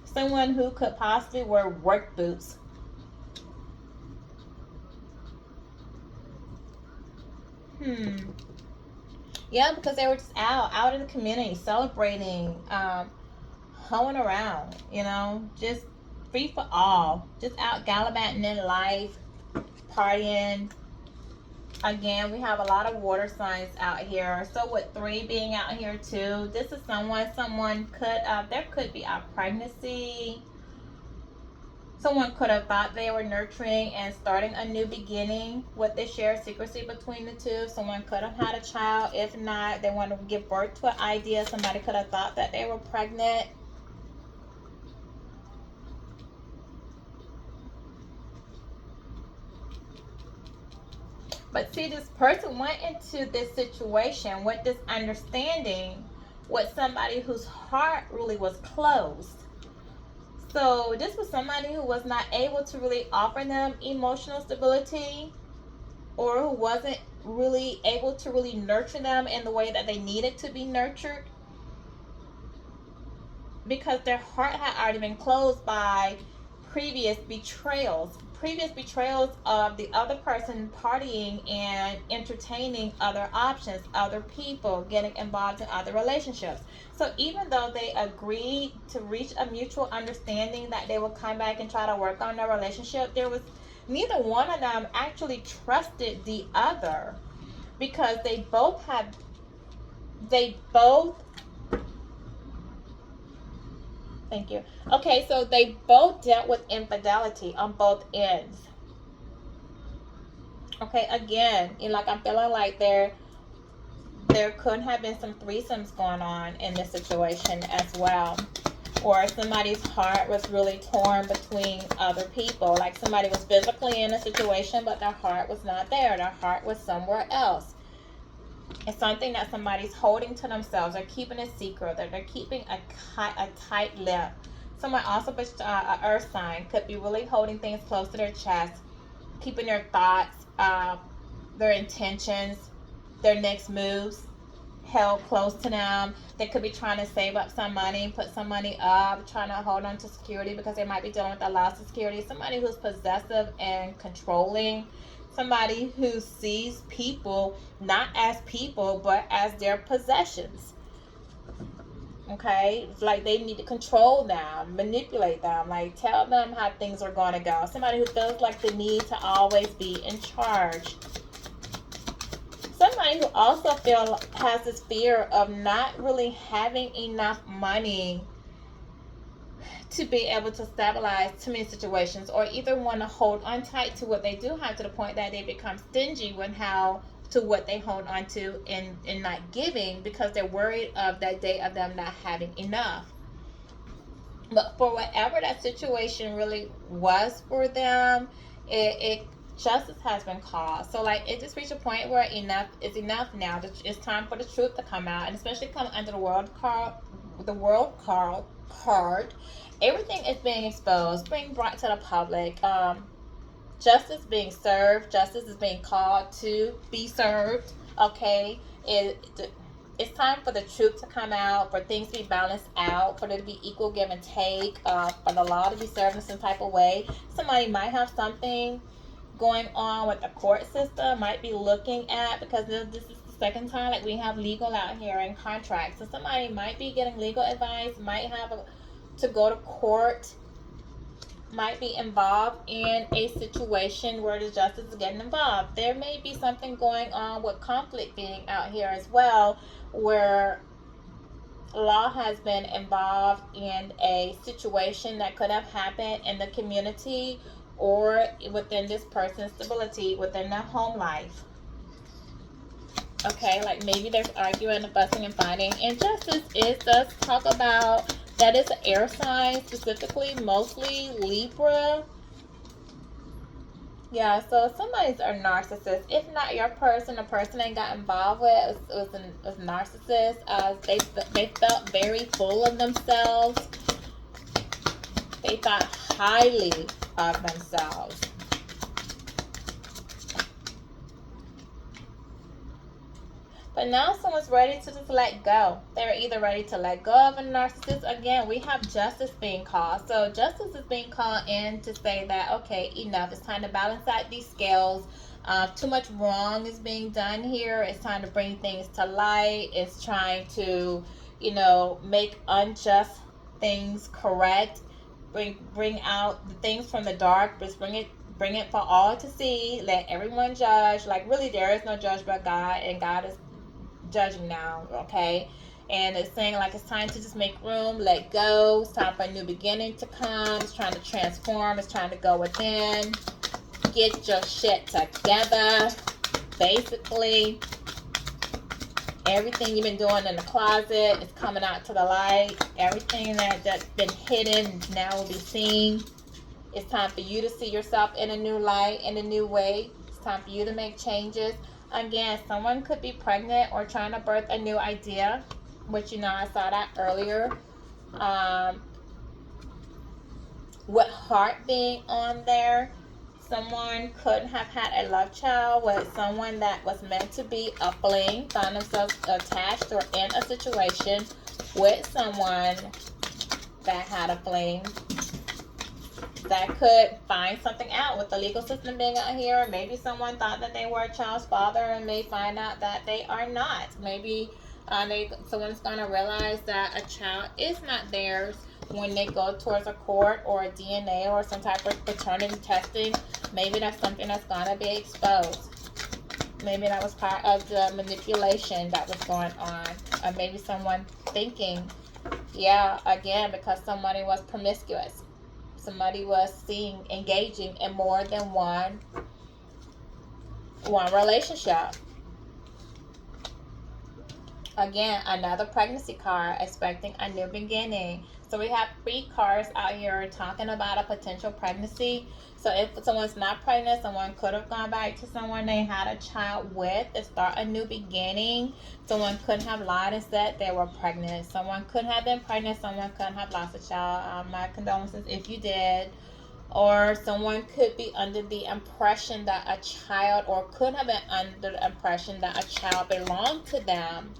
Someone who could possibly wear work boots. Yeah, because they were just out in the community, celebrating, hoeing around, just free for all, just out gallivanting in life, partying. Again, we have a lot of water signs out here. So with 3 being out here too, this is someone could, there could be a pregnancy. Someone could have thought they were nurturing and starting a new beginning with this shared secrecy between the two. Someone could have had a child. If not, they want to give birth to an idea. Somebody could have thought that they were pregnant. But see, this person went into this situation with this understanding with somebody whose heart really was closed. So this was somebody who was not able to really offer them emotional stability, or who wasn't really able to really nurture them in the way that they needed to be nurtured, because their heart had already been closed by previous betrayals of the other person partying and entertaining other options, other people, getting involved in other relationships. So even though they agreed to reach a mutual understanding that they would come back and try to work on their relationship, there was neither one of them actually trusted the other, because they both thank you. Okay, so they both dealt with infidelity on both ends. Okay, again, like I'm feeling like there could have been some threesomes going on in this situation as well. Or somebody's heart was really torn between other people. Like somebody was physically in a situation, but their heart was not there. Their heart was somewhere else. It's something that somebody's holding to themselves. They're keeping a secret. They're keeping a tight lip. Someone also, an earth sign, could be really holding things close to their chest, keeping their thoughts, their intentions, their next moves held close to them. They could be trying to save up some money, put some money up, trying to hold on to security because they might be dealing with a loss of security. Somebody who's possessive and controlling. Somebody who sees people not as people but as their possessions. Okay, it's like they need to control them, manipulate them, like tell them how things are going to go. Somebody who feels like the need to always be in charge. Somebody who also has this fear of not really having enough money to be able to stabilize too many situations, or either want to hold on tight to what they do have to the point that they become stingy with how to what they hold on to and not giving because they're worried of that day of them not having enough. But for whatever that situation really was for them, it justice has been called. So like it just reached a point where enough is enough now. It's time for the truth to come out, and especially come under the world card. Everything is being exposed, being brought to the public. Justice being served. Justice is being called to be served. Okay, it's time for the truth to come out, for things to be balanced out, for there to be equal give and take, for the law to be served in some type of way. Somebody might have something going on with the court system, might be looking at, because this is the second time like we have legal out here and contracts. So somebody might be getting legal advice, might have to go to court, might be involved in a situation where the justice is getting involved. There may be something going on with conflict being out here as well, where law has been involved in a situation that could have happened in the community or within this person's stability within their home life. Okay, like maybe there's arguing and fussing and fighting. And justice is, does talk about, that is an air sign, specifically mostly Libra. Yeah, so somebody's a narcissist. If not your person, the person they got involved with was a narcissist. They felt very full of themselves. They thought highly of themselves. But now someone's ready to just let go. They're either ready to let go of a narcissist. Again, we have justice being called. So justice is being called in to say that, okay, enough. It's time to balance out these scales. Too much wrong is being done here. It's time to bring things to light. It's trying to, make unjust things correct. Bring out the things from the dark. Just bring it for all to see. Let everyone judge. Like really, there is no judge but God, and God is judging now, okay? And it's saying like it's time to just make room, let go. It's time for a new beginning to come. It's trying to transform. It's trying to go within. Get your shit together. Basically, everything you've been doing in the closet is coming out to the light. Everything that's been hidden now will be seen. It's time for you to see yourself in a new light, in a new way. It's time for you to make changes. Again, someone could be pregnant or trying to birth a new idea, which I saw that earlier. With heart being on there, someone could have had a love child with someone that was meant to be a fling, found themselves attached or in a situation with someone that had a fling, that could find something out with the legal system being out here. Maybe someone thought that they were a child's father and may find out that they are not. Maybe someone's going to realize that a child is not theirs when they go towards a court or a DNA or some type of paternity testing. Maybe that's something that's going to be exposed. Maybe that was part of the manipulation that was going on. Or maybe someone thinking, again, because somebody was promiscuous. Somebody was engaging in more than one relationship. Again, another pregnancy card, expecting a new beginning. So we have three cards out here talking about a potential pregnancy. So if someone's not pregnant, someone could have gone back to someone they had a child with to start a new beginning. Someone could have lied and said they were pregnant. Someone could have been pregnant. Someone could have lost a child. My condolences if you did. Or someone could be under the impression that a child, or could have been under the impression that a child belonged to them.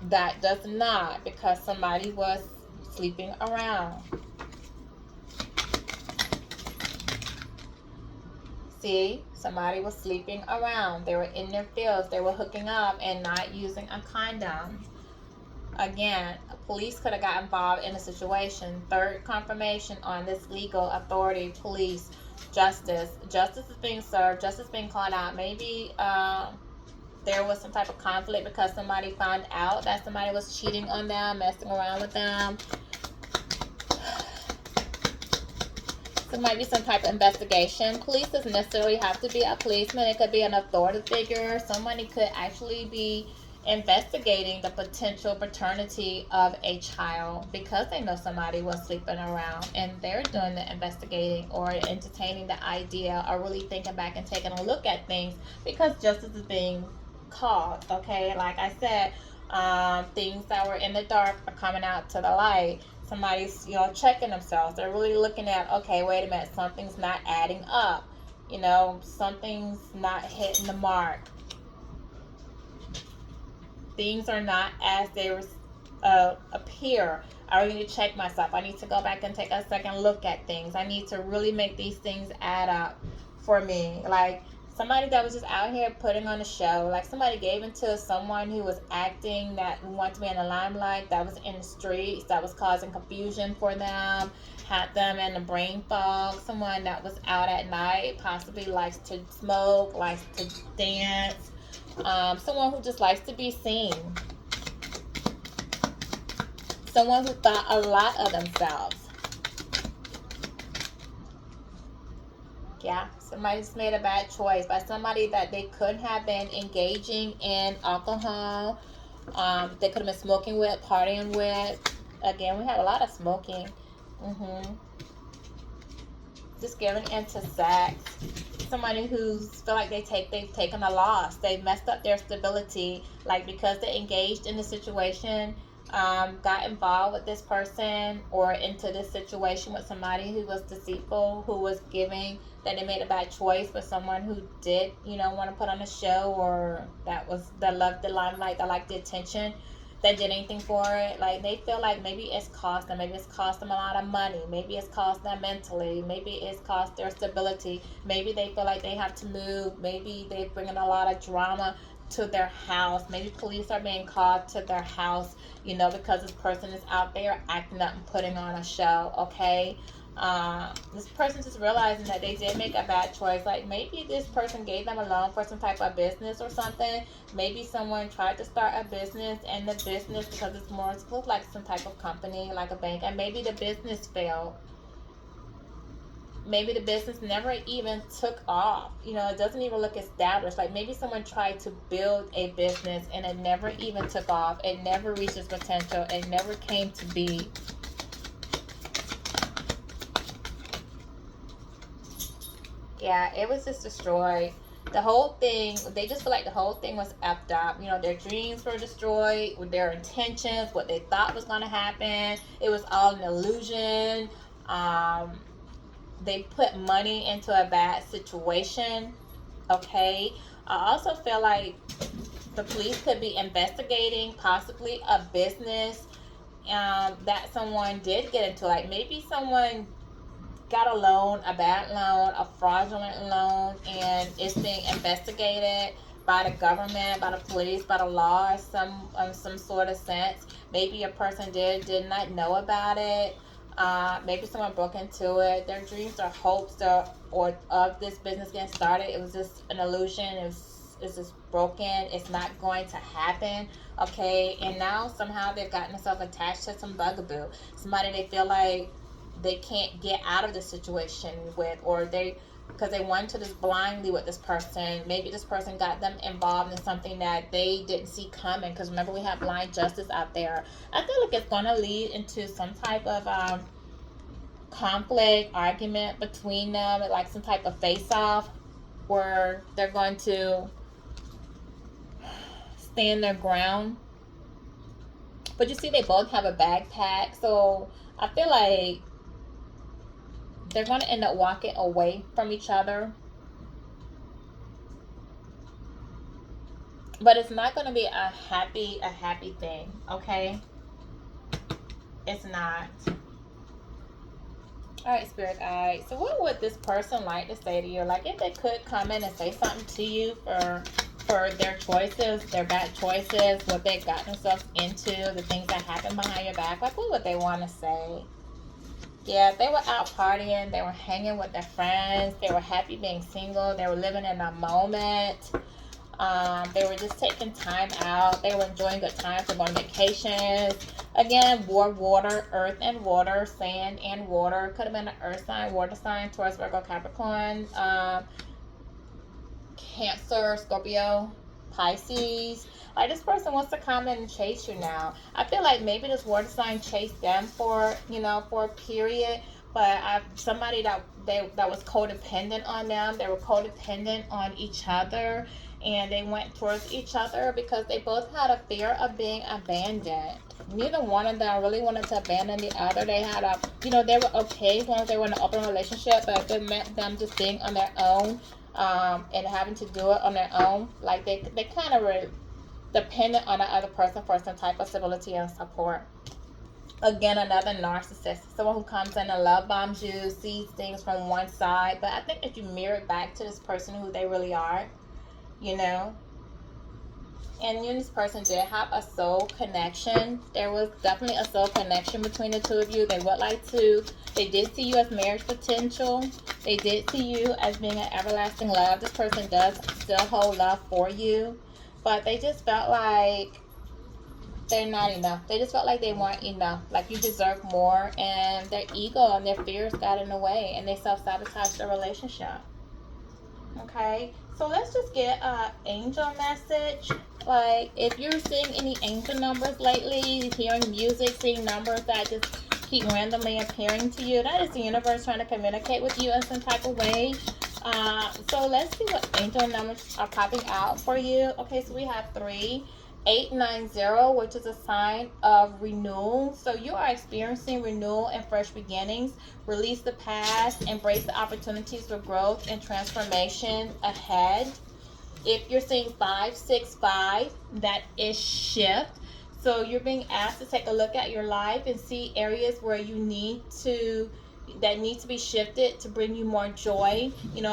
That does not, because somebody was sleeping around. See, somebody was sleeping around. They were in their fields. They were hooking up and not using a condom. Again, police could have got involved in the situation. Third confirmation on this: legal authority, police, justice. Justice is being served. Justice being called out. Maybe there was some type of conflict because somebody found out that somebody was cheating on them, messing around with them. There might be some type of investigation. Police doesn't necessarily have to be a policeman. It could be an authority figure. Somebody could actually be investigating the potential paternity of a child because they know somebody was sleeping around, and they're doing the investigating or entertaining the idea, or really thinking back and taking a look at things because justice is being called. Okay, like I said, things that were in the dark are coming out to the light. Somebody's, checking themselves. They're really looking at, okay, wait a minute, something's not adding up. Something's not hitting the mark. Things are not as they appear. I really need to check myself. I need to go back and take a second look at things. I need to really make these things add up for me. Like, somebody that was just out here putting on a show, like somebody gave into someone who was acting, that wanted to be in the limelight, that was in the streets, that was causing confusion for them, had them in a brain fog. Someone that was out at night, possibly likes to smoke, likes to dance, someone who just likes to be seen, someone who thought a lot of themselves. Yeah, somebody just made a bad choice by somebody that they could have been engaging in alcohol. They could have been smoking with, partying with. Again, we have a lot of smoking. Just giving into sex. Somebody who's feel like they've taken a loss. They've messed up their stability, like because they engaged in the situation, got involved with this person or into this situation with somebody who was deceitful, who was giving, that they made a bad choice with someone who did, want to put on a show, or that loved the limelight, that liked the attention, that did anything for it. Like, they feel like maybe it's cost them. Maybe it's cost them a lot of money. Maybe it's cost them mentally. Maybe it's cost their stability. Maybe they feel like they have to move. Maybe they bring in a lot of drama to their house. Maybe police are being called to their house, because this person is out there acting up and putting on a show. Okay. This person just realizing that they did make a bad choice. Like, maybe this person gave them a loan for some type of business or something. Maybe someone tried to start a business, and the business, because it's looks like some type of company, like a bank, and maybe the business failed. Maybe the business never even took off. It doesn't even look established. Like, maybe someone tried to build a business and it never even took off. It never reached its potential. It never came to be. Yeah, it was just destroyed. The whole thing, they just feel like the whole thing was effed up. Their dreams were destroyed, with their intentions, what they thought was going to happen. It was all an illusion. They put money into a bad situation. Okay. I also feel like the police could be investigating possibly a business that someone did get into. Like, maybe someone got a loan, a bad loan, a fraudulent loan, and it's being investigated by the government, by the police, by the law, some sort of sense. Maybe a person did not know about it. Maybe someone broke into it. Their dreams or hopes or of this business getting started, it was just an illusion. It's just broken. It's not going to happen. Okay, and now somehow they've gotten themselves attached to some bugaboo, somebody they feel like they can't get out of the situation with, or they because they went to this blindly with this person. Maybe this person got them involved in something that they didn't see coming, because remember, we have blind justice out there. I feel like it's going to lead into some type of conflict, argument between them, like some type of face-off, where they're going to stand their ground. But you see, they both have a backpack, so I feel like they're going to end up walking away from each other. But it's not going to be a happy thing, okay? It's not. All right, Spirit Eye. So what would this person like to say to you? Like, if they could come in and say something to you for their choices, their bad choices, what they got themselves into, the things that happened behind your back, like, what would they want to say? Yeah, they were out partying. They were hanging with their friends. They were happy being single. They were living in a moment. They were just taking time out. They were enjoying good times. They were on vacations. Again, water, earth and water, sand and water. Could have been an earth sign, water sign, Taurus, Virgo, Capricorn, Cancer, Scorpio, Pisces. Like, this person wants to come in and chase you now. I feel like maybe this water sign chased them for a period, but somebody that was codependent on them. They were codependent on each other, and they went towards each other because they both had a fear of being abandoned. Neither one of them really wanted to abandon the other. They had they were okay as long as they were in an open relationship, but if it meant them just being on their own, and having to do it on their own, like they kind of were dependent on the other person for some type of stability and support. Again, another narcissist, someone who comes in and love bombs you, sees things from one side, but I think if you mirror it back to this person who they really are, and you and this person did have a soul connection. There was definitely a soul connection between the two of you. They did see you as marriage potential. They did see you as being an everlasting love. This person does still hold love for you, but they just felt like they're not enough. They just felt like they weren't enough. Like, you deserve more, and their ego and their fears got in the way, and they self-sabotaged the relationship. Okay, so let's just get an angel message. Like, if you're seeing any angel numbers lately, hearing music, seeing numbers that just keep randomly appearing to you, that is the universe trying to communicate with you in some type of way. So let's see what angel numbers are popping out for you. Okay, so we have 3-8-9-0, which is a sign of renewal. So you are experiencing renewal and fresh beginnings. Release the past, embrace the opportunities for growth and transformation ahead. If you're seeing 5-6-5, that is shift. So you're being asked to take a look at your life and see areas where that needs to be shifted to bring you more joy.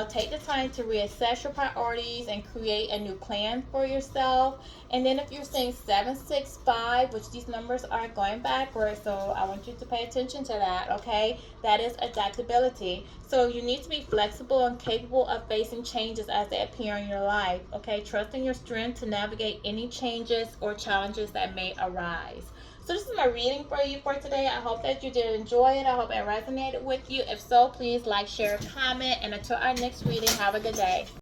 Take the time to reassess your priorities and create a new plan for yourself. And then if you're saying 7-6-5, which these numbers are going backwards, so I want you to pay attention to that, okay? That is adaptability. So you need to be flexible and capable of facing changes as they appear in your life, okay? Trust in your strength to navigate any changes or challenges that may arise. So this is my reading for you for today. I hope that you did enjoy it. I hope it resonated with you. If so, please like, share, comment, and until our next reading, have a good day.